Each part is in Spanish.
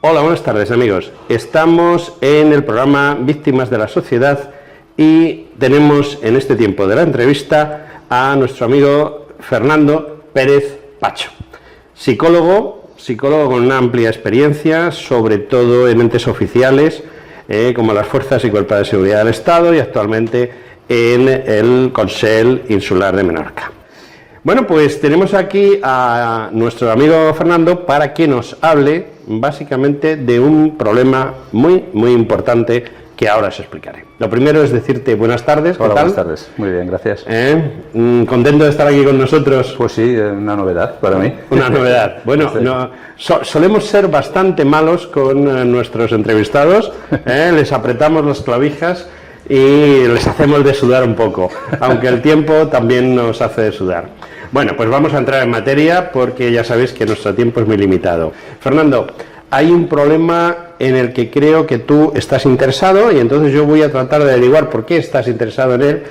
Hola, buenas tardes amigos. Estamos en el programa Víctimas de la Sociedad y tenemos en este tiempo de la entrevista a nuestro amigo Fernando Pérez Pacho, psicólogo con una amplia experiencia, sobre todo en entes oficiales como las Fuerzas y Cuerpos de Seguridad del Estado y actualmente en el Consell Insular de Menorca. Bueno, pues tenemos aquí a nuestro amigo Fernando para que nos hable básicamente de un problema muy importante que ahora os explicaré. Lo primero es decirte buenas tardes. ¿Qué Hola, tal? buenas tardes. Muy bien, gracias. ¿Contento de estar aquí con nosotros? Pues sí, una novedad para mí. Una novedad. Bueno, solemos ser bastante malos con nuestros entrevistados, les apretamos las clavijas y les hacemos de sudar un poco, aunque el tiempo también nos hace de sudar. Bueno, pues vamos a entrar en materia porque ya sabéis que nuestro tiempo es muy limitado. Fernando, hay un problema en el que creo que tú estás interesado y entonces yo voy a tratar de averiguar por qué estás interesado en él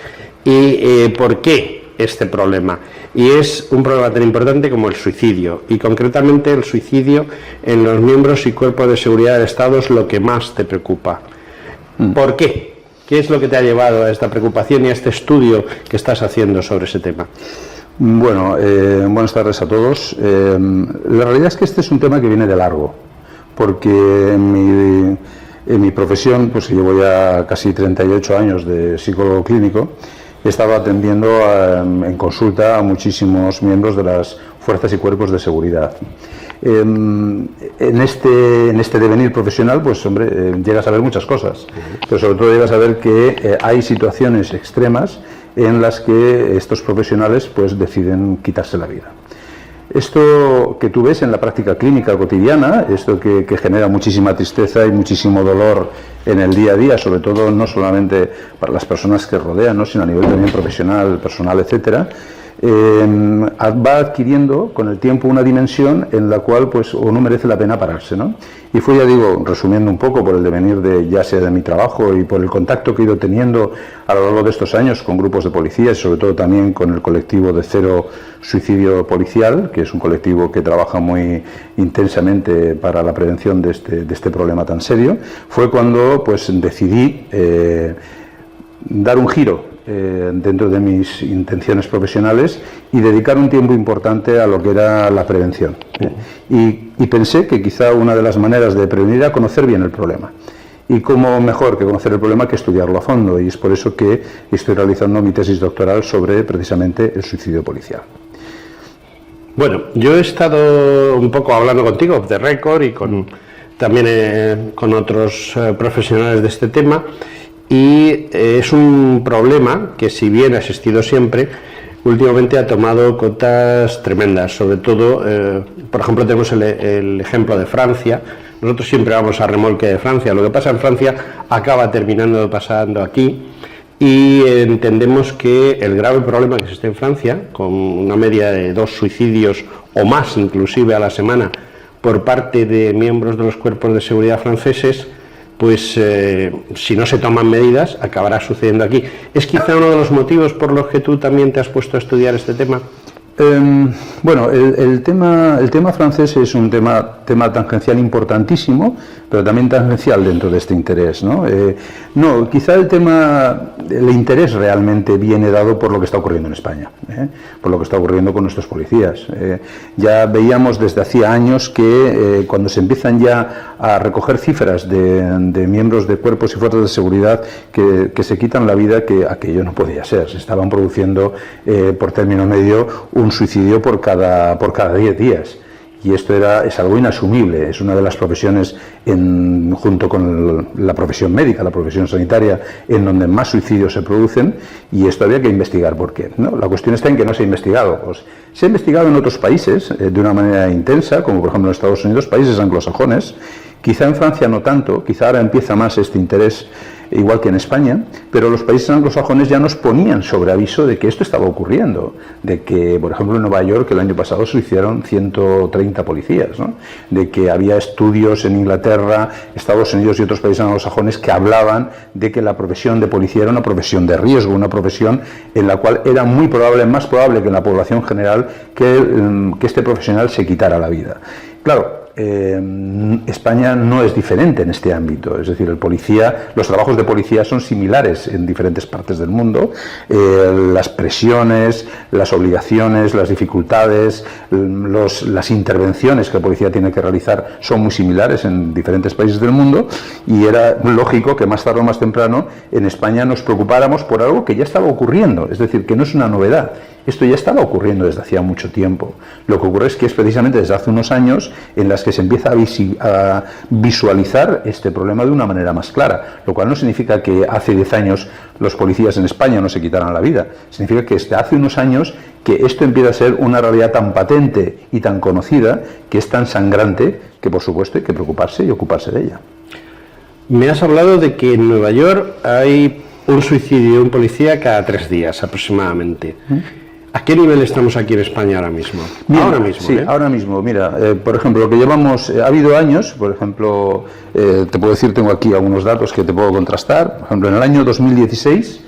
y por qué este problema. Y es un problema tan importante como el suicidio y concretamente el suicidio en los miembros y cuerpos de seguridad del Estado es lo que más te preocupa. ¿Por qué? ¿Qué es lo que te ha llevado a esta preocupación y a este estudio que estás haciendo sobre ese tema? Bueno, buenas tardes a todos. La realidad es que este es un tema que viene de largo, porque en mi profesión, pues llevo ya casi 38 años de psicólogo clínico, he estado atendiendo en consulta a muchísimos miembros de las fuerzas y cuerpos de seguridad. En este devenir profesional, pues hombre, llegas a ver muchas cosas, pero sobre todo llegas a ver que hay situaciones extremas en las que estos profesionales pues deciden quitarse la vida. Esto que tú ves en la práctica clínica cotidiana, esto que genera muchísima tristeza y muchísimo dolor en el día a día, sobre todo no solamente para las personas que rodean, ¿no?, sino a nivel también profesional, personal, etcétera, va adquiriendo con el tiempo una dimensión en la cual pues o no merece la pena pararse, ¿no? Y fue, ya digo, resumiendo un poco por el devenir ya sea de mi trabajo y por el contacto que he ido teniendo a lo largo de estos años con grupos de policías y sobre todo también con el colectivo de Cero Suicidio Policial, que es un colectivo que trabaja muy intensamente para la prevención de este problema tan serio, fue cuando pues decidí dar un giro dentro de mis intenciones profesionales y dedicar un tiempo importante a lo que era la prevención. Y pensé que quizá una de las maneras de prevenir era conocer bien el problema. Y cómo mejor que conocer el problema que estudiarlo a fondo. Y es por eso que estoy realizando mi tesis doctoral sobre precisamente el suicidio policial. Bueno, yo he estado un poco hablando contigo off the record y también con otros profesionales de este tema. Y es un problema que, si bien ha existido siempre, últimamente ha tomado cotas tremendas. Sobre todo, por ejemplo, tenemos el ejemplo de Francia. Nosotros siempre vamos a remolque de Francia. Lo que pasa en Francia acaba terminando pasando aquí. Y entendemos que el grave problema que existe en Francia, con una media de 2 suicidios o más inclusive a la semana por parte de miembros de los cuerpos de seguridad franceses, pues si no se toman medidas, acabará sucediendo aquí. ¿Es quizá uno de los motivos por los que tú también te has puesto a estudiar este tema? Bueno, el tema francés es un tema tangencial importantísimo, pero también tangencial dentro de este interés, ¿no? No, quizá el interés realmente viene dado por lo que está ocurriendo en España, por lo que está ocurriendo con nuestros policías. Ya veíamos desde hacía años que cuando se empiezan ya a recoger cifras de miembros de cuerpos y fuerzas de seguridad que se quitan la vida, que aquello no podía ser. Se estaban produciendo por término medio un suicidio por cada 10 días. Y esto es algo inasumible. Es una de las profesiones, junto con la profesión médica, la profesión sanitaria, en donde más suicidios se producen, y esto había que investigar por qué, ¿no? La cuestión está en que no se ha investigado. Pues, se ha investigado en otros países de una manera intensa, como por ejemplo en Estados Unidos, países anglosajones. Quizá en Francia no tanto, quizá ahora empieza más este interés, igual que en España, pero los países anglosajones ya nos ponían sobre aviso de que esto estaba ocurriendo, de que, por ejemplo, en Nueva York el año pasado se suicidaron 130 policías, ¿no? De que había estudios en Inglaterra, Estados Unidos y otros países anglosajones que hablaban de que la profesión de policía era una profesión de riesgo, una profesión en la cual era muy probable, más probable que en la población general, que este profesional se quitara la vida. Claro, España no es diferente en este ámbito, es decir, los trabajos de policía son similares en diferentes partes del mundo, las presiones, las obligaciones, las dificultades, las intervenciones que la policía tiene que realizar son muy similares en diferentes países del mundo, y era lógico que más tarde o más temprano en España nos preocupáramos por algo que ya estaba ocurriendo, es decir, que no es una novedad. Esto ya estaba ocurriendo desde hacía mucho tiempo. Lo que ocurre es que es precisamente desde hace unos años en las que se empieza a visualizar este problema de una manera más clara, lo cual no significa que hace 10 años los policías en España no se quitaran la vida. Significa que desde hace unos años que esto empieza a ser una realidad tan patente y tan conocida, que es tan sangrante, que por supuesto hay que preocuparse y ocuparse de ella. Me has hablado de que en Nueva York hay un suicidio de un policía cada 3 días aproximadamente. ¿A qué nivel estamos aquí en España ahora mismo? Bien, ahora mismo, sí, ahora mismo. Mira, por ejemplo, lo que llevamos, ha habido años, por ejemplo, te puedo decir, tengo aquí algunos datos que te puedo contrastar. Por ejemplo, en el año 2016,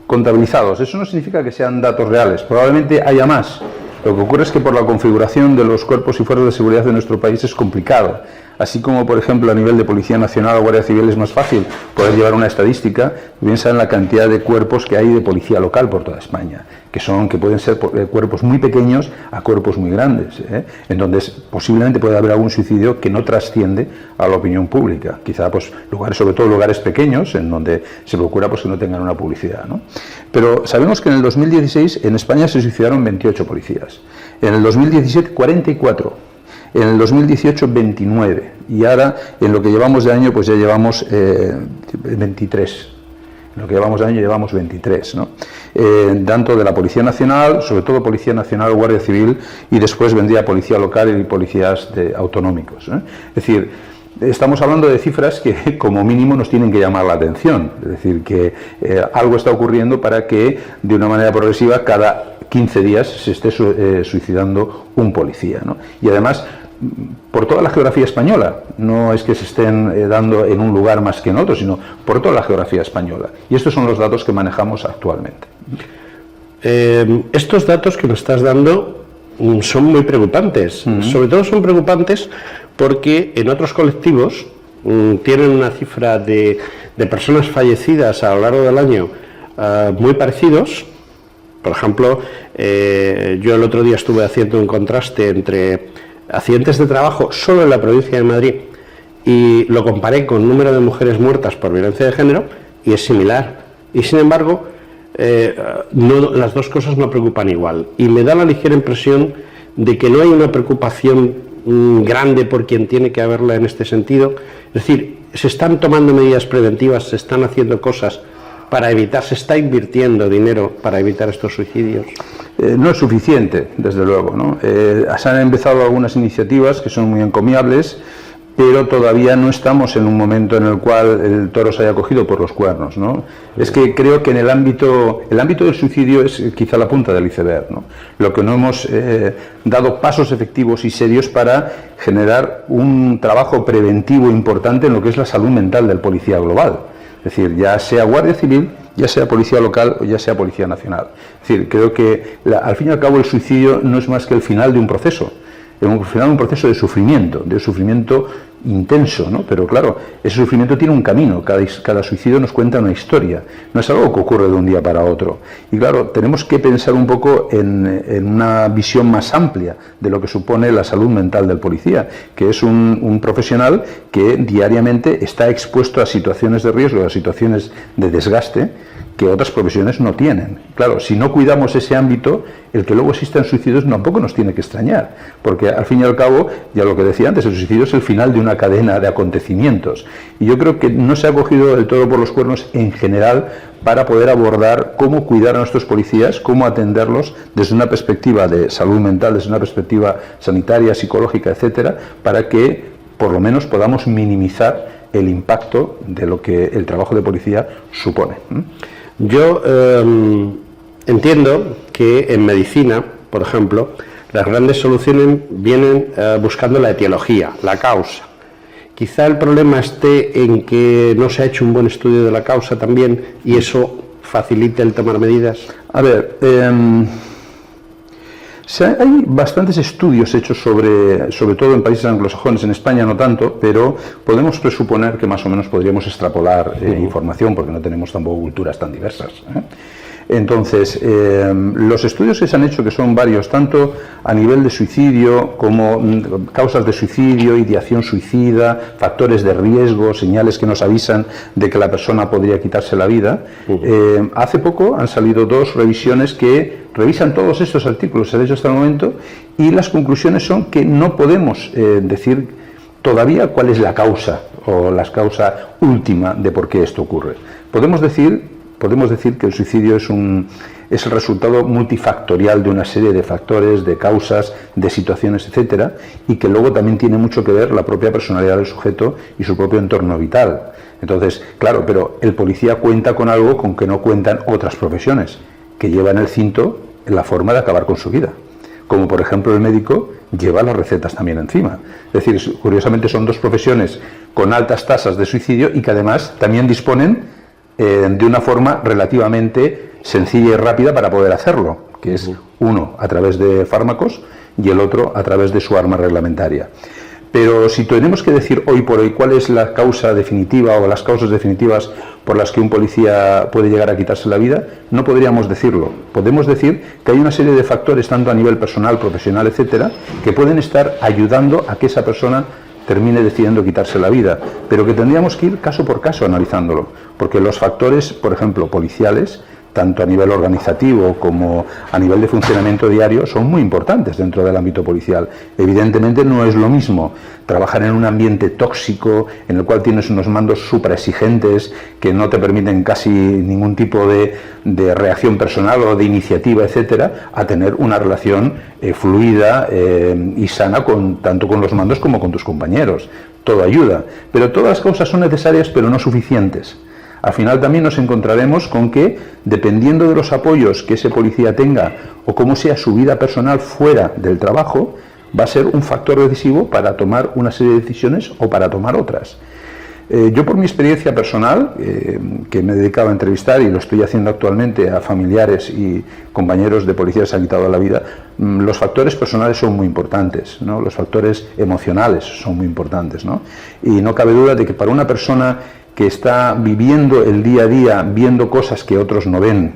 contabilizados, eso no significa que sean datos reales, probablemente haya más. Lo que ocurre es que por la configuración de los cuerpos y fuerzas de seguridad de nuestro país es complicado. Así como, por ejemplo, a nivel de Policía Nacional o Guardia Civil es más fácil poder llevar una estadística, piensa en la cantidad de cuerpos que hay de policía local por toda España, que pueden ser cuerpos muy pequeños a cuerpos muy grandes, en donde posiblemente puede haber algún suicidio que no trasciende a la opinión pública. Quizá, pues, sobre todo lugares pequeños, en donde se procura pues que no tengan una publicidad, ¿no? Pero sabemos que en el 2016 en España se suicidaron 28 policías, en el 2017 44, en el 2018 29, y ahora en lo que llevamos de año pues ya llevamos 23. En lo que llevamos de año llevamos 23, ¿no? Tanto de la Policía Nacional, sobre todo Policía Nacional, Guardia Civil, y después vendría Policía Local y policías autonómicos, ¿eh? Es decir, estamos hablando de cifras que como mínimo nos tienen que llamar la atención, es decir, que algo está ocurriendo para que de una manera progresiva cada 15 días se esté suicidando un policía, ¿no? Y además, por toda la geografía española, no es que se estén dando en un lugar más que en otro, sino por toda la geografía española. Y estos son los datos que manejamos actualmente. Estos datos que nos estás dando son muy preocupantes. Sobre todo son preocupantes porque en otros colectivos tienen una cifra de personas fallecidas a lo largo del año muy parecidos. Por ejemplo, yo el otro día estuve haciendo un contraste entre accidentes de trabajo solo en la provincia de Madrid y lo comparé con el número de mujeres muertas por violencia de género y es similar. Y sin embargo, las dos cosas no preocupan igual. Y me da la ligera impresión de que no hay una preocupación grande por quien tiene que haberla en este sentido. Es decir, se están tomando medidas preventivas, se están haciendo cosas para evitar, se está invirtiendo dinero para evitar estos suicidios. No es suficiente, desde luego, ¿no? Se han empezado algunas iniciativas que son muy encomiables, pero todavía no estamos en un momento en el cual el toro se haya cogido por los cuernos, ¿no? Es que creo que en el ámbito del suicidio es quizá la punta del iceberg, ¿no? Lo que no hemos dado pasos efectivos y serios para generar un trabajo preventivo importante en lo que es la salud mental del policía global. Es decir, ya sea Guardia Civil, ya sea Policía Local o ya sea Policía Nacional. Es decir, creo que al fin y al cabo el suicidio no es más que el final de un proceso. El final de un proceso de sufrimiento intenso, ¿no? Pero claro, ese sufrimiento tiene un camino, cada suicidio nos cuenta una historia, no es algo que ocurre de un día para otro. Y claro, tenemos que pensar un poco en una visión más amplia de lo que supone la salud mental del policía, que es un profesional que diariamente está expuesto a situaciones de riesgo, a situaciones de desgaste, que otras profesiones no tienen. Claro, si no cuidamos ese ámbito, el que luego existan suicidios tampoco nos tiene que extrañar, porque al fin y al cabo, ya lo que decía antes, el suicidio es el final de una cadena de acontecimientos. Y yo creo que no se ha cogido el toro por los cuernos en general para poder abordar cómo cuidar a nuestros policías, cómo atenderlos desde una perspectiva de salud mental, desde una perspectiva sanitaria, psicológica, etcétera, para que por lo menos podamos minimizar el impacto de lo que el trabajo de policía supone. Yo entiendo que en medicina, por ejemplo, las grandes soluciones vienen buscando la etiología, la causa. Quizá el problema esté en que no se ha hecho un buen estudio de la causa también y eso facilite el tomar medidas. A ver, Hay bastantes estudios hechos sobre todo en países anglosajones, en España no tanto, pero podemos presuponer que más o menos podríamos extrapolar información, porque no tenemos tampoco culturas tan diversas. Entonces, los estudios que se han hecho, que son varios, tanto a nivel de suicidio como causas de suicidio, ideación suicida, factores de riesgo, señales que nos avisan de que la persona podría quitarse la vida, hace poco han salido 2 revisiones que revisan todos estos artículos que se han hecho hasta el momento, y las conclusiones son que no podemos decir todavía cuál es la causa o la causa última de por qué esto ocurre. Podemos decir que el suicidio es el resultado multifactorial de una serie de factores, de causas, de situaciones, etcétera, y que luego también tiene mucho que ver la propia personalidad del sujeto y su propio entorno vital. Entonces, claro, pero el policía cuenta con algo con que no cuentan otras profesiones, que llevan el cinto en la forma de acabar con su vida. Como por ejemplo el médico lleva las recetas también encima. Es decir, curiosamente son 2 profesiones con altas tasas de suicidio y que además también disponen de una forma relativamente sencilla y rápida para poder hacerlo, que es uno a través de fármacos y el otro a través de su arma reglamentaria. Pero si tenemos que decir hoy por hoy cuál es la causa definitiva o las causas definitivas por las que un policía puede llegar a quitarse la vida, no podríamos decirlo. Podemos decir que hay una serie de factores, tanto a nivel personal, profesional, etcétera, que pueden estar ayudando a que esa persona termine decidiendo quitarse la vida, pero que tendríamos que ir caso por caso analizándolo, porque los factores, por ejemplo, policiales, tanto a nivel organizativo como a nivel de funcionamiento diario, son muy importantes dentro del ámbito policial. Evidentemente no es lo mismo trabajar en un ambiente tóxico, en el cual tienes unos mandos súper exigentes que no te permiten casi ningún tipo de reacción personal o de iniciativa, etcétera, a tener una relación fluida y sana tanto con los mandos como con tus compañeros. Todo ayuda, pero todas las causas son necesarias, pero no suficientes. Al final también nos encontraremos con que, dependiendo de los apoyos que ese policía tenga o cómo sea su vida personal fuera del trabajo, va a ser un factor decisivo para tomar una serie de decisiones o para tomar otras. Yo, por mi experiencia personal, que me he dedicado a entrevistar y lo estoy haciendo actualmente a familiares y compañeros de policías que se han quitado la vida, los factores personales son muy importantes, ¿no? Los factores emocionales son muy importantes, ¿no? Y no cabe duda de que para una persona que está viviendo el día a día, viendo cosas que otros no ven,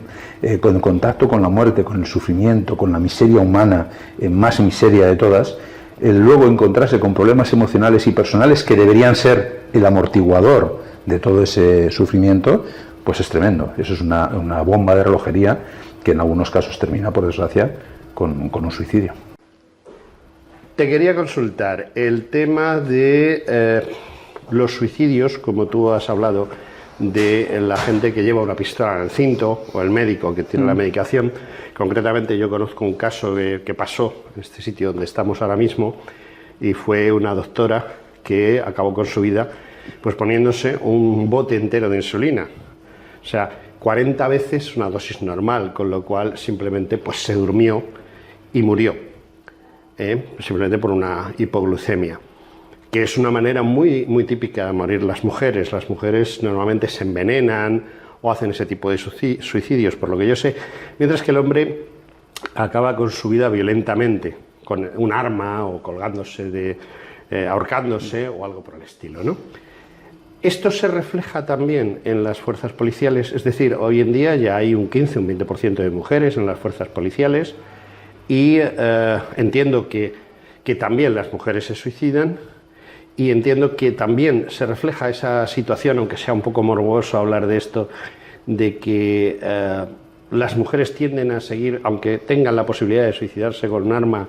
con contacto con la muerte, con el sufrimiento, con la miseria humana, más miseria de todas, luego encontrarse con problemas emocionales y personales que deberían ser el amortiguador de todo ese sufrimiento, pues es tremendo. Eso es una bomba de relojería que en algunos casos termina, por desgracia, con un suicidio. Te quería consultar el tema de los suicidios, como tú has hablado, de la gente que lleva una pistola en el cinto o el médico que tiene la medicación. Concretamente yo conozco un caso que pasó en este sitio donde estamos ahora mismo, y fue una doctora que acabó con su vida pues poniéndose un bote entero de insulina, o sea, 40 veces una dosis normal, con lo cual simplemente pues se durmió y murió, simplemente por una hipoglucemia, que es una manera muy, muy típica de morir las mujeres. Las mujeres normalmente se envenenan o hacen ese tipo de suicidios, por lo que yo sé, mientras que el hombre acaba con su vida violentamente, con un arma o colgándose, ahorcándose o algo por el estilo, ¿no? Esto se refleja también en las fuerzas policiales, es decir, hoy en día ya hay un 15, un 20% de mujeres en las fuerzas policiales, y entiendo que también las mujeres se suicidan. Y entiendo que también se refleja esa situación, aunque sea un poco morboso hablar de esto, de que las mujeres tienden a seguir, aunque tengan la posibilidad de suicidarse con un arma,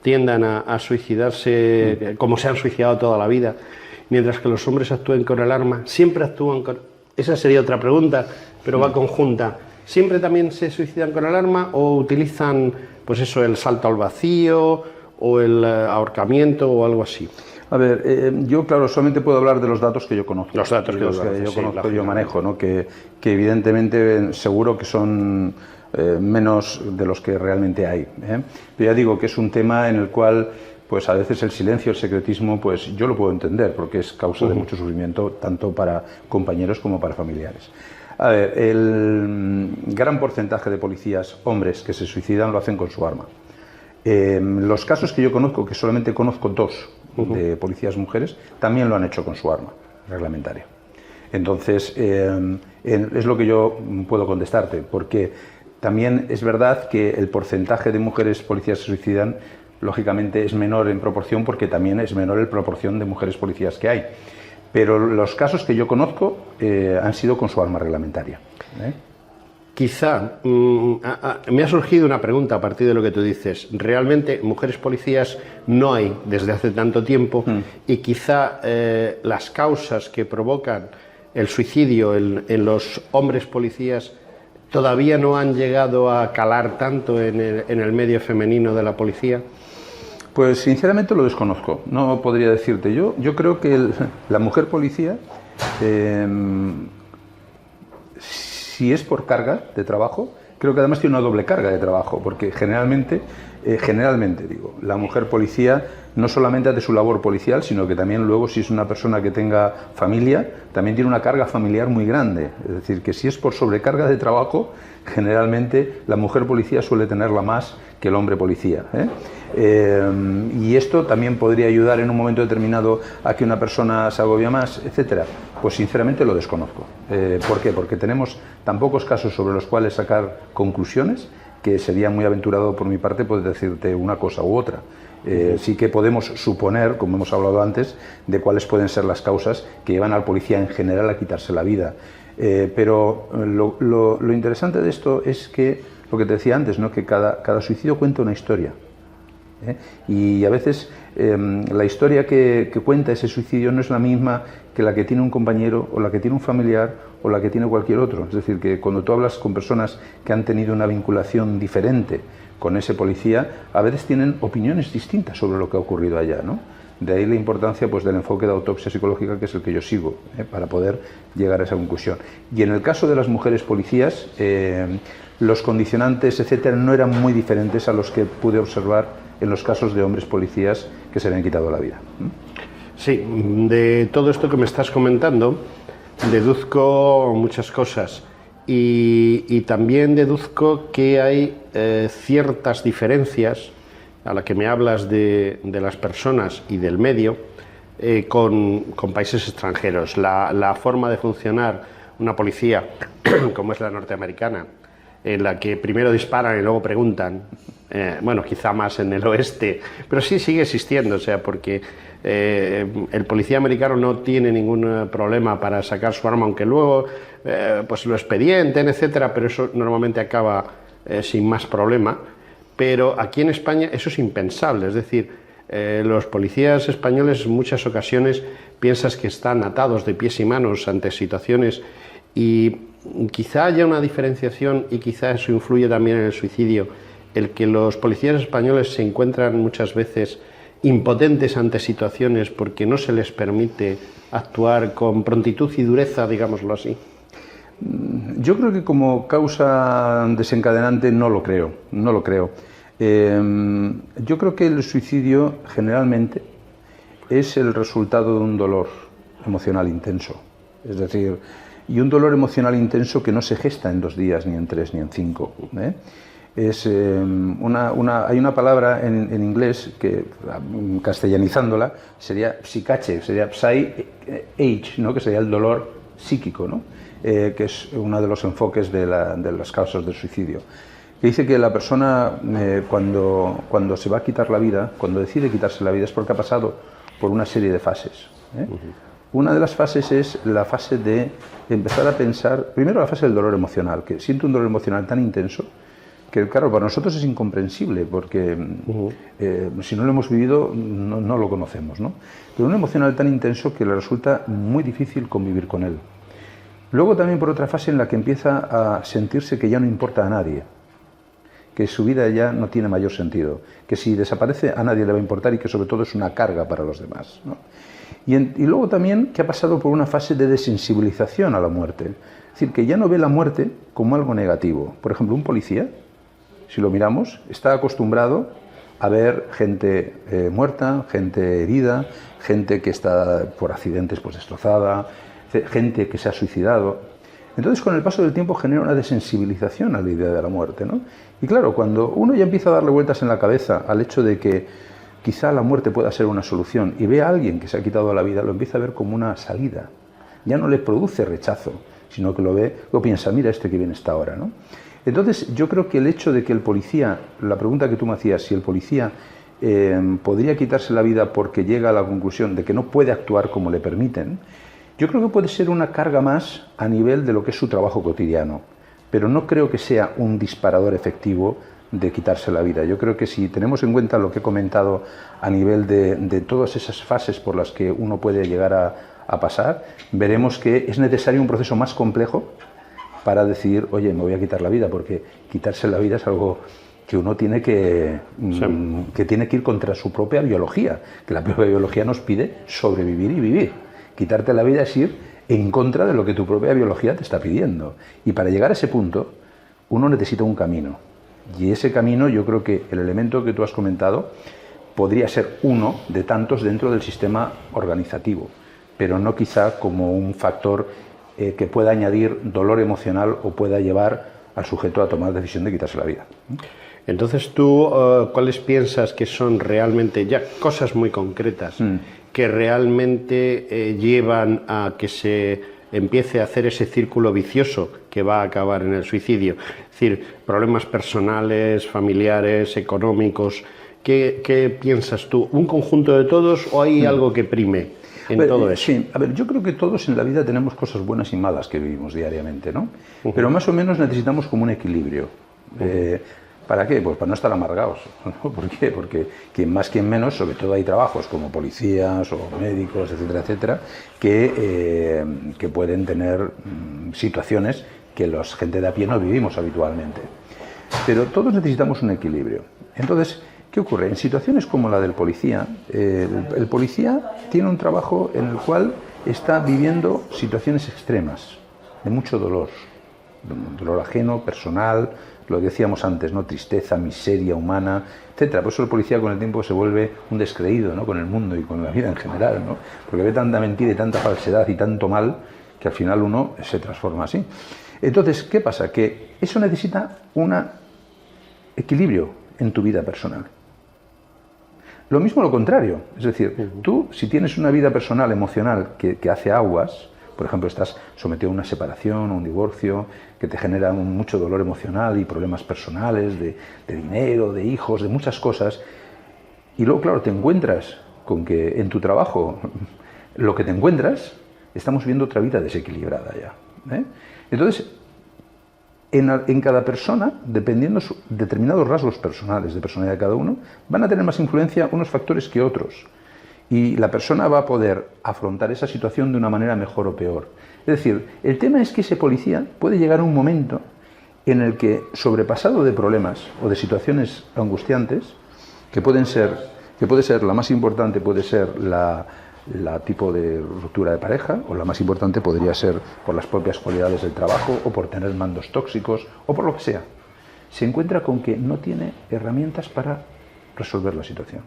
tiendan a suicidarse como se han suicidado toda la vida, mientras que los hombres actúen con el arma, siempre actúan con... Esa sería otra pregunta, pero va conjunta. ¿Siempre también se suicidan con el arma o utilizan, pues eso, el salto al vacío o el ahorcamiento o algo así? A ver, yo claro, solamente puedo hablar de los datos que yo conozco. Los datos que yo conozco, yo manejo, ¿no? Que evidentemente seguro que son menos de los que realmente hay. Pero ya digo que es un tema en el cual, pues a veces el silencio, el secretismo, pues yo lo puedo entender, porque es causa de mucho sufrimiento, tanto para compañeros como para familiares. A ver, el gran porcentaje de policías, hombres, que se suicidan lo hacen con su arma. Los casos que yo conozco, que solamente conozco 2 de policías mujeres, también lo han hecho con su arma reglamentaria. Entonces, es lo que yo puedo contestarte, porque también es verdad que el porcentaje de mujeres policías que se suicidan, lógicamente, es menor en proporción, porque también es menor en proporción de mujeres policías que hay. Pero los casos que yo conozco han sido con su arma reglamentaria. Quizá me ha surgido una pregunta a partir de lo que tú dices. Realmente mujeres policías no hay desde hace tanto tiempo y quizá las causas que provocan el suicidio en los hombres policías todavía no han llegado a calar tanto en el medio femenino de la policía. Pues sinceramente lo desconozco, no podría decirte. Yo creo que la mujer policía, si es por carga de trabajo, creo que además tiene una doble carga de trabajo, porque generalmente digo, la mujer policía no solamente hace su labor policial, sino que también luego, si es una persona que tenga familia, también tiene una carga familiar muy grande. Es decir, que si es por sobrecarga de trabajo, generalmente la mujer policía suele tenerla más que el hombre policía, y esto también podría ayudar en un momento determinado a que una persona se agobie más, etcétera. Pues sinceramente lo desconozco. ¿Por qué? Porque tenemos tan pocos casos sobre los cuales sacar conclusiones que sería muy aventurado por mi parte poder decirte una cosa u otra. Sí que podemos suponer, como hemos hablado antes, de cuáles pueden ser las causas que llevan al policía en general a quitarse la vida. Pero lo interesante de esto es que, lo que te decía antes, ¿no?, que cada suicidio cuenta una historia. Y a veces la historia que cuenta ese suicidio no es la misma que la que tiene un compañero o la que tiene un familiar o la que tiene cualquier otro. Es decir, que cuando tú hablas con personas que han tenido una vinculación diferente con ese policía, a veces tienen opiniones distintas sobre lo que ha ocurrido allá, ¿no? De ahí la importancia, pues, del enfoque de autopsia psicológica, que es el que yo sigo, para poder llegar a esa conclusión. Y en el caso de las mujeres policías, los condicionantes, etcétera, no eran muy diferentes a los que pude observar en los casos de hombres policías que se le han quitado la vida. Sí, de todo esto que me estás comentando, deduzco muchas cosas y también deduzco que hay ciertas diferencias a la que me hablas de las personas y del medio con países extranjeros. La forma de funcionar una policía, como es la norteamericana, en la que primero disparan y luego preguntan, bueno, quizá más en el oeste, pero sí sigue existiendo, o sea, porque el policía americano no tiene ningún problema para sacar su arma, aunque luego pues lo expedienten, etcétera, pero eso normalmente acaba sin más problema. Pero aquí en España eso es impensable, es decir, los policías españoles en muchas ocasiones piensas que están atados de pies y manos ante situaciones y quizá haya una diferenciación y quizá eso influye también en el suicidio, el que los policías españoles se encuentran muchas veces impotentes ante situaciones porque no se les permite actuar con prontitud y dureza, digámoslo así. Yo creo que como causa desencadenante no lo creo. Yo creo que el suicidio generalmente es el resultado de un dolor emocional intenso. Es decir, y un dolor emocional intenso que no se gesta en 2 días, ni en 3, ni en 5. Hay una palabra en inglés que, castellanizándola, sería psicache, sería psy-age, ¿no?, que sería el dolor psíquico, ¿no?, que es uno de los enfoques de las causas del suicidio. Que dice que la persona, cuando se va a quitar la vida, cuando decide quitarse la vida, es porque ha pasado por una serie de fases. Una de las fases es la fase de empezar a pensar, primero la fase del dolor emocional, que siente un dolor emocional tan intenso que, claro, para nosotros es incomprensible, porque si no lo hemos vivido no lo conocemos, ¿no? Pero un emocional tan intenso que le resulta muy difícil convivir con él. Luego también por otra fase en la que empieza a sentirse que ya no importa a nadie, que su vida ya no tiene mayor sentido, que si desaparece a nadie le va a importar y que sobre todo es una carga para los demás, ¿no? Y luego también que ha pasado por una fase de desensibilización a la muerte. Es decir, que ya no ve la muerte como algo negativo. Por ejemplo, un policía, si lo miramos, está acostumbrado a ver gente muerta, gente herida, gente que está por accidentes pues destrozada, gente que se ha suicidado. Entonces, con el paso del tiempo genera una desensibilización a la idea de la muerte, ¿no? Y claro, cuando uno ya empieza a darle vueltas en la cabeza al hecho de que quizá la muerte pueda ser una solución y ve a alguien que se ha quitado la vida, lo empieza a ver como una salida. Ya no le produce rechazo, sino que lo ve, lo piensa, mira este que bien está ahora, ¿no? Entonces, yo creo que el hecho de que el policía, la pregunta que tú me hacías, si el policía podría quitarse la vida porque llega a la conclusión de que no puede actuar como le permiten, yo creo que puede ser una carga más a nivel de lo que es su trabajo cotidiano, pero no creo que sea un disparador efectivo de quitarse la vida. Yo creo que si tenemos en cuenta lo que he comentado a nivel de todas esas fases por las que uno puede llegar a pasar, veremos que es necesario un proceso más complejo para decir, oye, me voy a quitar la vida, porque quitarse la vida es algo que uno tiene que tiene que ir contra su propia biología, que la propia biología nos pide sobrevivir y vivir. Quitarte la vida es ir en contra de lo que tu propia biología te está pidiendo. Y para llegar a ese punto, uno necesita un camino. Y ese camino, yo creo que el elemento que tú has comentado podría ser uno de tantos dentro del sistema organizativo, pero no quizá como un factor que pueda añadir dolor emocional o pueda llevar al sujeto a tomar la decisión de quitarse la vida. Entonces tú, ¿cuáles piensas que son realmente ya cosas muy concretas que realmente llevan a que se empiece a hacer ese círculo vicioso que va a acabar en el suicidio? Es decir, problemas personales, familiares, económicos. ¿Qué piensas tú? ¿Un conjunto de todos o hay algo que prime en todo eso? Sí, a ver, yo creo que todos en la vida tenemos cosas buenas y malas que vivimos diariamente, ¿no? Pero más o menos necesitamos como un equilibrio. ¿Para qué? Pues para no estar amargados, ¿no? ¿Por qué? Porque quien más, quien menos, sobre todo hay trabajos como policías o médicos, etcétera, etcétera, que pueden tener situaciones que la gente de a pie no vivimos habitualmente. Pero todos necesitamos un equilibrio. Entonces, ¿qué ocurre? En situaciones como la del policía, el policía tiene un trabajo en el cual está viviendo situaciones extremas, de mucho dolor ajeno, personal, lo que decíamos antes, ¿no? Tristeza, miseria humana, etcétera. Por eso el policía con el tiempo se vuelve un descreído, ¿no? Con el mundo y con la vida en general, ¿no? Porque ve tanta mentira y tanta falsedad y tanto mal que al final uno se transforma así. Entonces, ¿qué pasa? Que eso necesita un equilibrio en tu vida personal. Lo mismo lo contrario, es decir, tú si tienes una vida personal, emocional, que hace aguas, por ejemplo, estás sometido a una separación, a un divorcio, que te genera mucho dolor emocional y problemas personales, de dinero, de hijos, de muchas cosas, y luego, claro, te encuentras con que en tu trabajo lo que te encuentras, estamos viendo otra vida desequilibrada ya. Entonces, en cada persona, dependiendo de determinados rasgos personales de personalidad de cada uno, van a tener más influencia unos factores que otros. Y la persona va a poder afrontar esa situación de una manera mejor o peor. Es decir, el tema es que ese policía puede llegar a un momento en el que, sobrepasado de problemas o de situaciones angustiantes, que puede ser la más importante, puede ser la tipo de ruptura de pareja, o la más importante podría ser por las propias cualidades del trabajo, o por tener mandos tóxicos, o por lo que sea, se encuentra con que no tiene herramientas para resolver la situación.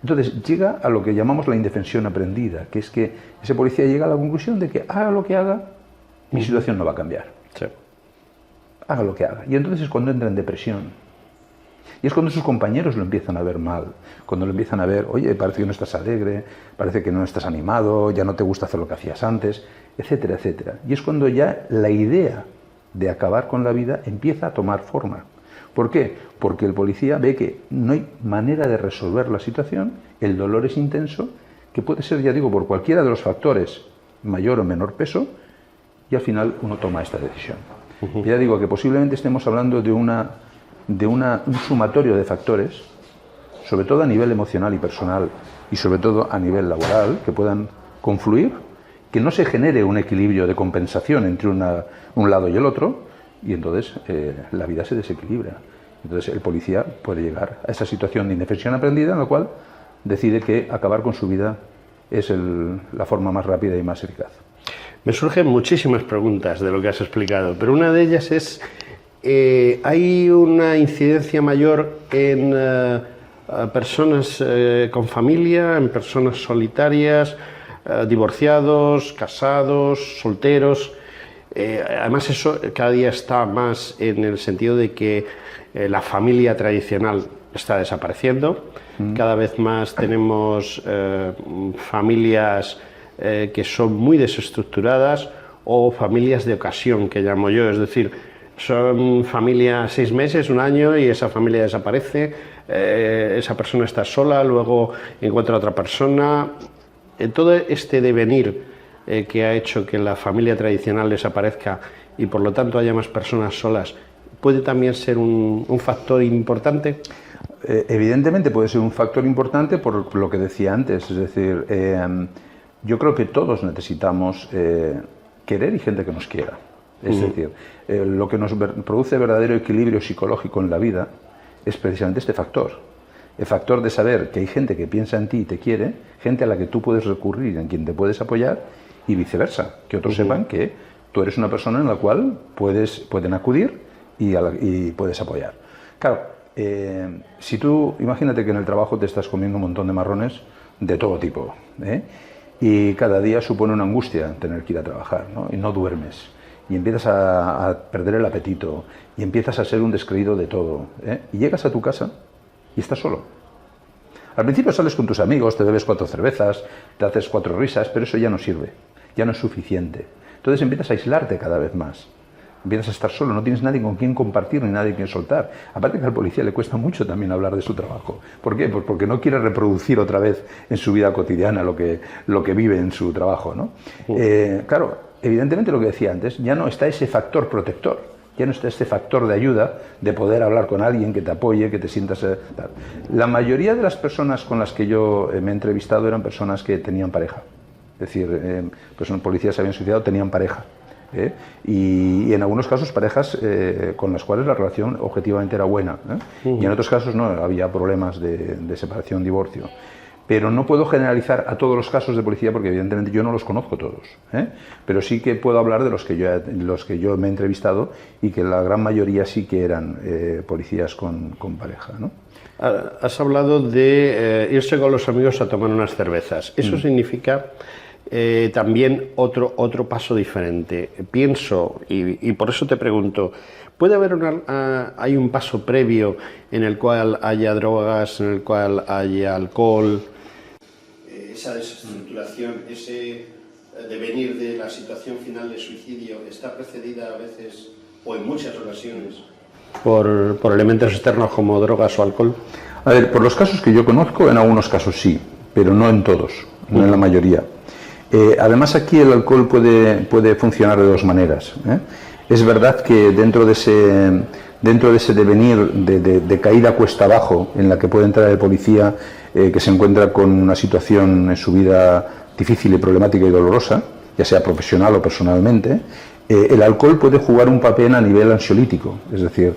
Entonces llega a lo que llamamos la indefensión aprendida, que es que ese policía llega a la conclusión de que haga lo que haga, mi situación no va a cambiar. Sí. Haga lo que haga. Y entonces es cuando entra en depresión. Y es cuando sus compañeros lo empiezan a ver mal, cuando lo empiezan a ver, oye, parece que no estás alegre, parece que no estás animado, ya no te gusta hacer lo que hacías antes, etcétera, etcétera. Y es cuando ya la idea de acabar con la vida empieza a tomar forma. ¿Por qué? Porque el policía ve que no hay manera de resolver la situación, el dolor es intenso, que puede ser, ya digo, por cualquiera de los factores, mayor o menor peso, y al final uno toma esta decisión. Y ya digo que posiblemente estemos hablando de un sumatorio de factores, sobre todo a nivel emocional y personal, y sobre todo a nivel laboral, que puedan confluir, que no se genere un equilibrio de compensación entre un lado y el otro, y entonces la vida se desequilibra. Entonces el policía puede llegar a esa situación de indefensión aprendida en la cual decide que acabar con su vida es la forma más rápida y más eficaz. Me surgen muchísimas preguntas de lo que has explicado, pero una de ellas es, ¿hay una incidencia mayor en personas con familia, en personas solitarias, divorciados, casados, solteros? Además eso cada día está más en el sentido de que la familia tradicional está desapareciendo. Cada vez más tenemos familias que son muy desestructuradas o familias de ocasión, que llamo yo, es decir, son familias 6 meses, 1 año y esa familia desaparece, esa persona está sola, luego encuentra a otra persona. Todo este devenir que ha hecho que la familia tradicional desaparezca y por lo tanto haya más personas solas, ¿puede también ser un factor importante? Evidentemente puede ser un factor importante por lo que decía antes, es decir, yo creo que todos necesitamos querer y gente que nos quiera. Es decir, lo que nos produce verdadero equilibrio psicológico en la vida es precisamente este factor. El factor de saber que hay gente que piensa en ti y te quiere, gente a la que tú puedes recurrir, en quien te puedes apoyar, y viceversa, que otros sepan que tú eres una persona en la cual pueden acudir y puedes apoyar. Claro, si tú, imagínate que en el trabajo te estás comiendo un montón de marrones de todo tipo, y cada día supone una angustia tener que ir a trabajar, ¿no? Y no duermes, y empiezas a perder el apetito, y empiezas a ser un descreído de todo, y llegas a tu casa y estás solo. Al principio sales con tus amigos, te bebes 4 cervezas, te haces 4 risas, pero eso ya no sirve, ya no es suficiente. Entonces empiezas a aislarte cada vez más. Empiezas a estar solo, no tienes nadie con quien compartir ni nadie con quien soltar. Aparte que al policía le cuesta mucho también hablar de su trabajo. ¿Por qué? Pues porque no quiere reproducir otra vez en su vida cotidiana lo que vive en su trabajo, ¿no? Claro, evidentemente lo que decía antes, ya no está ese factor protector. Ya no está este factor de ayuda, de poder hablar con alguien que te apoye, que te sientas... tal. La mayoría de las personas con las que yo me he entrevistado eran personas que tenían pareja. Es decir, personas policías se habían suicidado, tenían pareja. Y en algunos casos parejas con las cuales la relación objetivamente era buena. Y en otros casos no, había problemas de separación, divorcio. Pero no puedo generalizar a todos los casos de policía porque evidentemente yo no los conozco todos, pero sí que puedo hablar de los que yo me he entrevistado y que la gran mayoría sí que eran policías con pareja, ¿no? Has hablado de irse con los amigos a tomar unas cervezas. Eso significa también otro paso diferente. Pienso, y por eso te pregunto, ¿puede haber hay un paso previo en el cual haya drogas, en el cual haya alcohol? Esa desestructuración, ese devenir de la situación final de suicidio está precedida a veces, o en muchas ocasiones, por elementos externos como drogas o alcohol. A ver, por los casos que yo conozco, en algunos casos sí, pero no en todos, no en la mayoría. Además aquí el alcohol puede funcionar de 2 maneras. Es verdad que dentro de ese devenir de caída cuesta abajo en la que puede entrar el policía que se encuentra con una situación en su vida difícil y problemática y dolorosa, ya sea profesional o personalmente, el alcohol puede jugar un papel a nivel ansiolítico, es decir,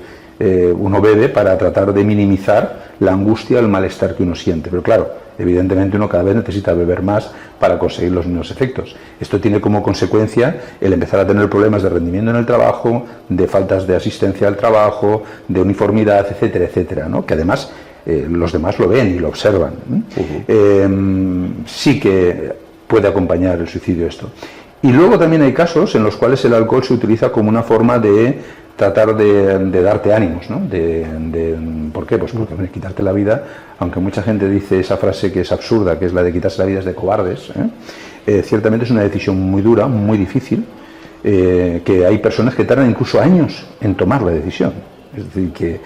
uno bebe para tratar de minimizar la angustia, el malestar que uno siente, pero claro, evidentemente uno cada vez necesita beber más para conseguir los mismos efectos. Esto tiene como consecuencia el empezar a tener problemas de rendimiento en el trabajo, de faltas de asistencia al trabajo, de uniformidad, etcétera, etcétera, ¿no? Que además los demás lo ven y lo observan. Sí que puede acompañar el suicidio esto. Y luego también hay casos en los cuales el alcohol se utiliza como una forma de tratar de darte ánimos, ¿no? ¿Por qué? Pues porque quitarte la vida, aunque mucha gente dice esa frase que es absurda, que es la de quitarse la vida es de cobardes, ciertamente es una decisión muy dura, muy difícil, que hay personas que tardan incluso años en tomar la decisión. Es decir, que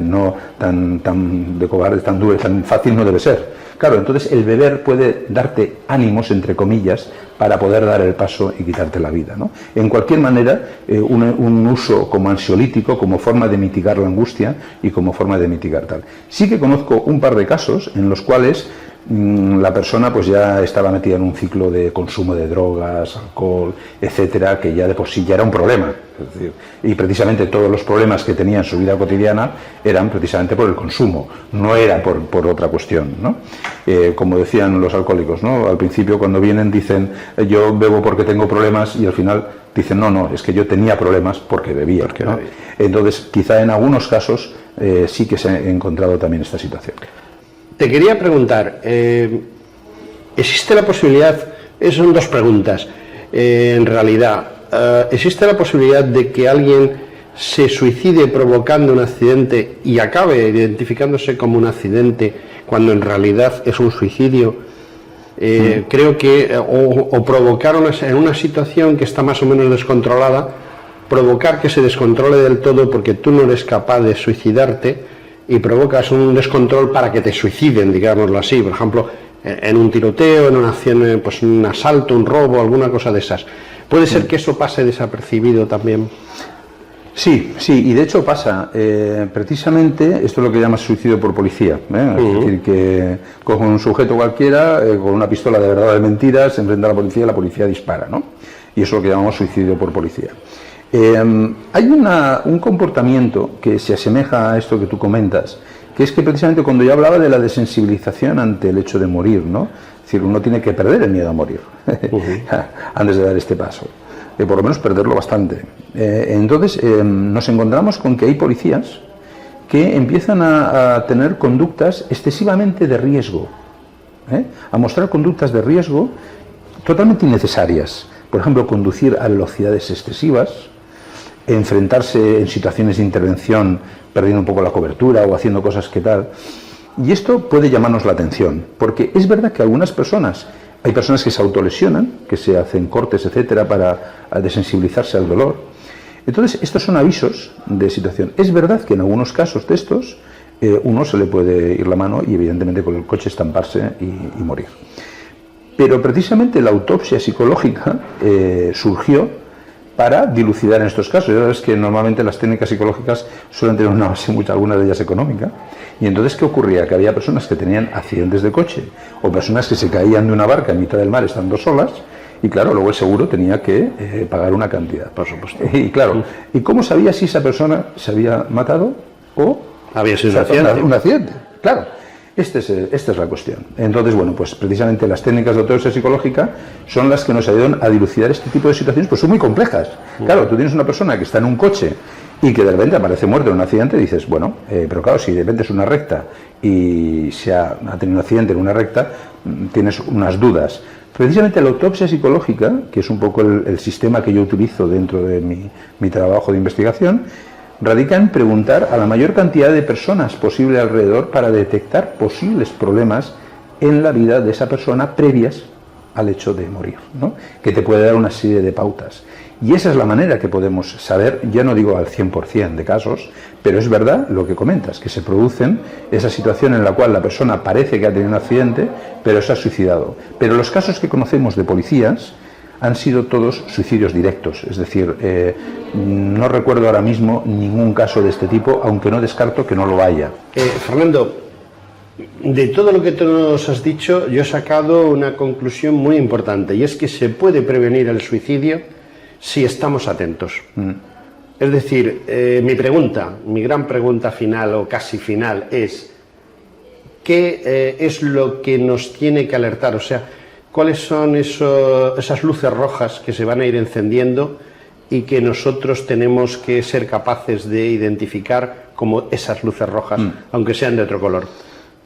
no tan de cobardes, tan duro, tan fácil no debe ser. Claro, entonces el beber puede darte ánimos, entre comillas, para poder dar el paso y quitarte la vida, ¿no? En cualquier manera, un uso como ansiolítico, como forma de mitigar la angustia y como forma de mitigar tal. Sí que conozco un par de casos en los cuales la persona pues ya estaba metida en un ciclo de consumo de drogas, alcohol, etcétera, que ya de por sí ya era un problema. Es decir, y precisamente todos los problemas que tenía en su vida cotidiana eran precisamente por el consumo, no era por otra cuestión, ¿no? Como decían los alcohólicos, ¿no? Al principio cuando vienen dicen yo bebo porque tengo problemas y al final dicen no, es que yo tenía problemas porque bebía, ¿no? Entonces quizá en algunos casos sí que se ha encontrado también esta situación. Te quería preguntar, ¿existe la posibilidad? Son 2 preguntas, en realidad. ¿existe la posibilidad de que alguien se suicide provocando un accidente y acabe identificándose como un accidente cuando en realidad es un suicidio? Creo que o provocar en una situación que está más o menos descontrolada, provocar que se descontrole del todo porque tú no eres capaz de suicidarte y provocas un descontrol para que te suiciden, digámoslo así, por ejemplo, en un tiroteo, en una acción, pues un asalto, un robo, alguna cosa de esas. ¿Puede ser que eso pase desapercibido también? Sí, y de hecho pasa. Precisamente esto es lo que llama suicidio por policía. Es decir, que coge un sujeto cualquiera con una pistola de verdad o de mentira, se enfrenta a la policía y la policía dispara, ¿no? Y eso es lo que llamamos suicidio por policía. Hay un comportamiento que se asemeja a esto que tú comentas, que es que precisamente cuando yo hablaba de la desensibilización ante el hecho de morir, ¿no? Es decir, uno tiene que perder el miedo a morir antes de dar este paso. Por lo menos perderlo bastante. Entonces nos encontramos con que hay policías que empiezan a tener conductas excesivamente de riesgo, a mostrar conductas de riesgo totalmente innecesarias. Por ejemplo, conducir a velocidades excesivas, enfrentarse en situaciones de intervención perdiendo un poco la cobertura o haciendo cosas que tal. Y esto puede llamarnos la atención, porque es verdad que algunas personas, hay personas que se autolesionan, que se hacen cortes, etcétera, para desensibilizarse al dolor. Entonces, estos son avisos de situación. Es verdad que en algunos casos de estos, uno se le puede ir la mano y evidentemente con el coche estamparse y morir. Pero precisamente la autopsia psicológica surgió para dilucidar en estos casos. Ya sabes que normalmente las técnicas psicológicas suelen tener una base, algunas de ellas económica. Y entonces, ¿qué ocurría? Que había personas que tenían accidentes de coche o personas que se caían de una barca en mitad del mar estando solas y claro, luego el seguro tenía que pagar una cantidad. Por supuesto. Y claro, ¿y cómo sabía si esa persona se había matado o había sido un accidente? Un accidente, claro. Esta es la cuestión. Entonces, bueno, pues precisamente las técnicas de autopsia psicológica son las que nos ayudan a dilucidar este tipo de situaciones, pues son muy complejas. Claro, tú tienes una persona que está en un coche y que de repente aparece muerto en un accidente y dices, bueno, pero claro, si de repente es una recta y ha tenido un accidente en una recta, tienes unas dudas. Precisamente la autopsia psicológica, que es un poco el sistema que yo utilizo dentro de mi trabajo de investigación, radica en preguntar a la mayor cantidad de personas posible alrededor para detectar posibles problemas en la vida de esa persona previas al hecho de morir, ¿no? Que te puede dar una serie de pautas. Y esa es la manera que podemos saber, ya no digo al 100% de casos, pero es verdad lo que comentas, que se producen esa situación en la cual la persona parece que ha tenido un accidente, pero se ha suicidado. Pero los casos que conocemos de policías han sido todos suicidios directos, es decir, no recuerdo ahora mismo ningún caso de este tipo, aunque no descarto que no lo haya. Fernando, de todo lo que tú nos has dicho, yo he sacado una conclusión muy importante, y es que se puede prevenir el suicidio si estamos atentos. Es decir, mi gran pregunta final, o casi final, es ¿qué es lo que nos tiene que alertar? O sea, ¿cuáles son esas luces rojas que se van a ir encendiendo y que nosotros tenemos que ser capaces de identificar como esas luces rojas, aunque sean de otro color?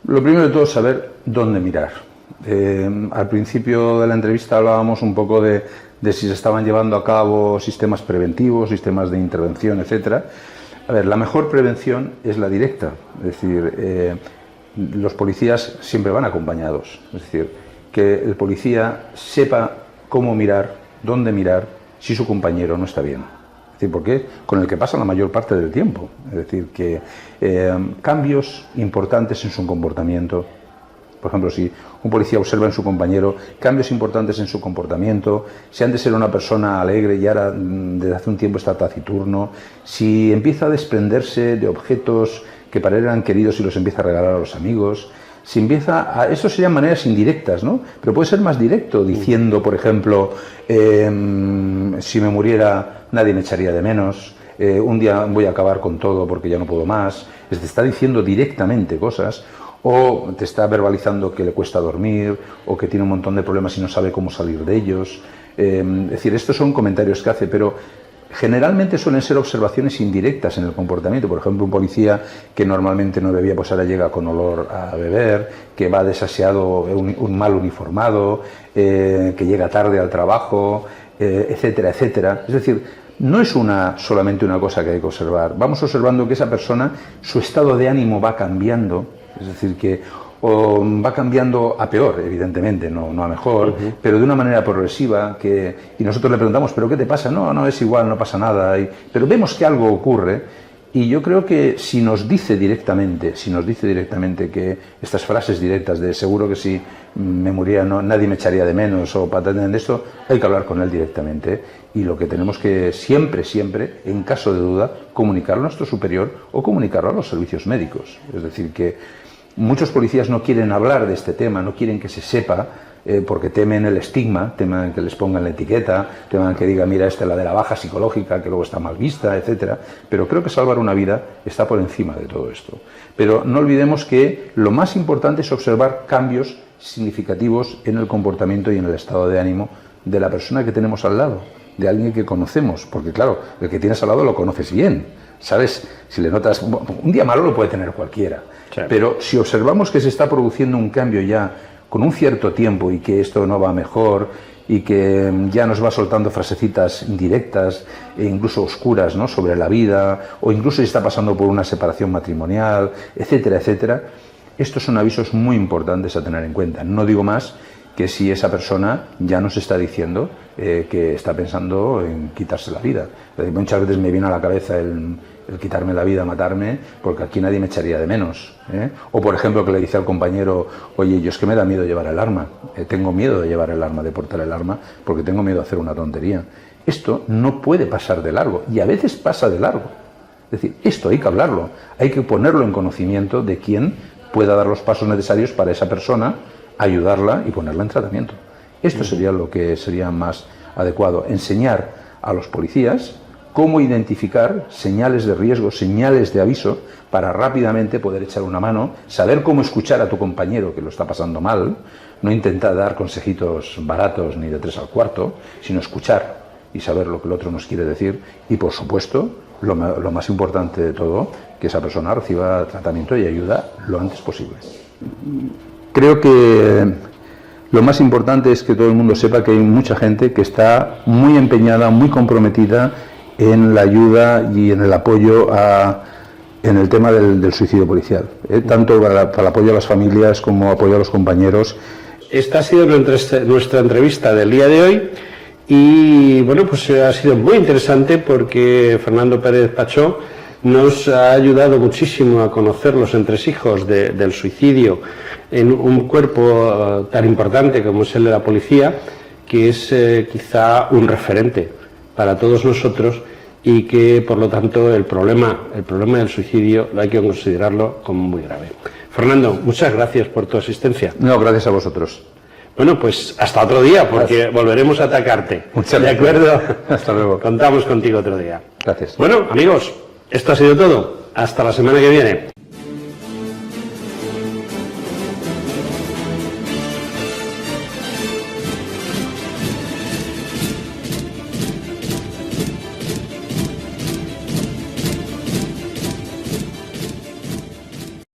Lo primero de todo es saber dónde mirar. Al principio de la entrevista hablábamos un poco de si se estaban llevando a cabo sistemas preventivos, sistemas de intervención, etcétera. A ver, la mejor prevención es la directa, es decir, los policías siempre van acompañados, es decir, que el policía sepa cómo mirar, dónde mirar, si su compañero no está bien. Es decir, porque con el que pasa la mayor parte del tiempo. Es decir, que cambios importantes en su comportamiento. Por ejemplo, si un policía observa en su compañero cambios importantes en su comportamiento, si antes era una persona alegre y ahora desde hace un tiempo está taciturno, si empieza a desprenderse de objetos que para él eran queridos y los empieza a regalar a los amigos, si empieza eso serían maneras indirectas, ¿no? Pero puede ser más directo, diciendo, por ejemplo, si me muriera nadie me echaría de menos, un día voy a acabar con todo porque ya no puedo más. Te está diciendo directamente cosas, o te está verbalizando que le cuesta dormir, o que tiene un montón de problemas y no sabe cómo salir de ellos. Es decir, estos son comentarios que hace, pero Generalmente suelen ser observaciones indirectas en el comportamiento. Por ejemplo, un policía que normalmente no bebía, pues ahora llega con olor a beber, que va desaseado, un mal uniformado, que llega tarde al trabajo, etcétera, etcétera. Es decir, no es solamente una cosa que hay que observar. Vamos observando que esa persona, su estado de ánimo va cambiando, es decir, que va cambiando a peor, evidentemente, no a mejor, pero de una manera progresiva, y nosotros le preguntamos, ¿pero qué te pasa? No, es igual, no pasa nada, pero vemos que algo ocurre, y yo creo que si nos dice directamente que estas frases directas de seguro que si me muriera nadie me echaría de menos, o patatas de esto, hay que hablar con él directamente, y lo que tenemos que siempre, en caso de duda, comunicarlo a nuestro superior o comunicarlo a los servicios médicos. Es decir, que muchos policías no quieren hablar de este tema, no quieren que se sepa, porque temen el estigma, temen que les pongan la etiqueta, temen que diga, mira, esta es la de la baja psicológica, que luego está mal vista, etcétera. Pero creo que salvar una vida está por encima de todo esto. Pero no olvidemos que lo más importante es observar cambios significativos en el comportamiento y en el estado de ánimo de la persona que tenemos al lado, de alguien que conocemos, porque claro, el que tienes al lado lo conoces bien, ¿sabes? Si le notas, un día malo lo puede tener cualquiera. Claro. Pero si observamos que se está produciendo un cambio ya con un cierto tiempo y que esto no va mejor y que ya nos va soltando frasecitas indirectas e incluso oscuras, ¿no?, sobre la vida, o incluso si está pasando por una separación matrimonial, etcétera, etcétera, estos son avisos muy importantes a tener en cuenta. No digo más que si esa persona ya nos está diciendo que está pensando en quitarse la vida. Muchas veces me viene a la cabeza el quitarme la vida, matarme, porque aquí nadie me echaría de menos. O, por ejemplo, que le dice al compañero, oye, yo es que me da miedo llevar el arma, tengo miedo de llevar el arma, de portar el arma, porque tengo miedo de hacer una tontería. Esto no puede pasar de largo, y a veces pasa de largo. Es decir, esto hay que hablarlo, hay que ponerlo en conocimiento de quien pueda dar los pasos necesarios para esa persona, ayudarla y ponerla en tratamiento. Esto sería lo que sería más adecuado, enseñar a los policías cómo identificar señales de riesgo, señales de aviso, para rápidamente poder echar una mano, saber cómo escuchar a tu compañero que lo está pasando mal, no intentar dar consejitos baratos ni de 3 al cuarto, sino escuchar y saber lo que el otro nos quiere decir, y por supuesto, lo más importante de todo, que esa persona reciba tratamiento y ayuda lo antes posible. Creo que lo más importante es que todo el mundo sepa que hay mucha gente que está muy empeñada, muy comprometida en la ayuda y en el apoyo en el tema del suicidio policial, tanto para el apoyo a las familias como apoyo a los compañeros. Esta ha sido nuestra entrevista del día de hoy y bueno, pues ha sido muy interesante porque Fernando Pérez Pachó nos ha ayudado muchísimo a conocer los entresijos del suicidio en un cuerpo tan importante como es el de la policía, que es quizá un referente para todos nosotros y que por lo tanto el problema del suicidio hay que considerarlo como muy grave. Fernando, muchas gracias por tu asistencia. No, gracias a vosotros. Bueno, pues hasta otro día, porque volveremos a atacarte. Muchas gracias. ¿De acuerdo? Hasta luego. Contamos contigo otro día. Gracias. Bueno, amigos, esto ha sido todo. Hasta la semana que viene.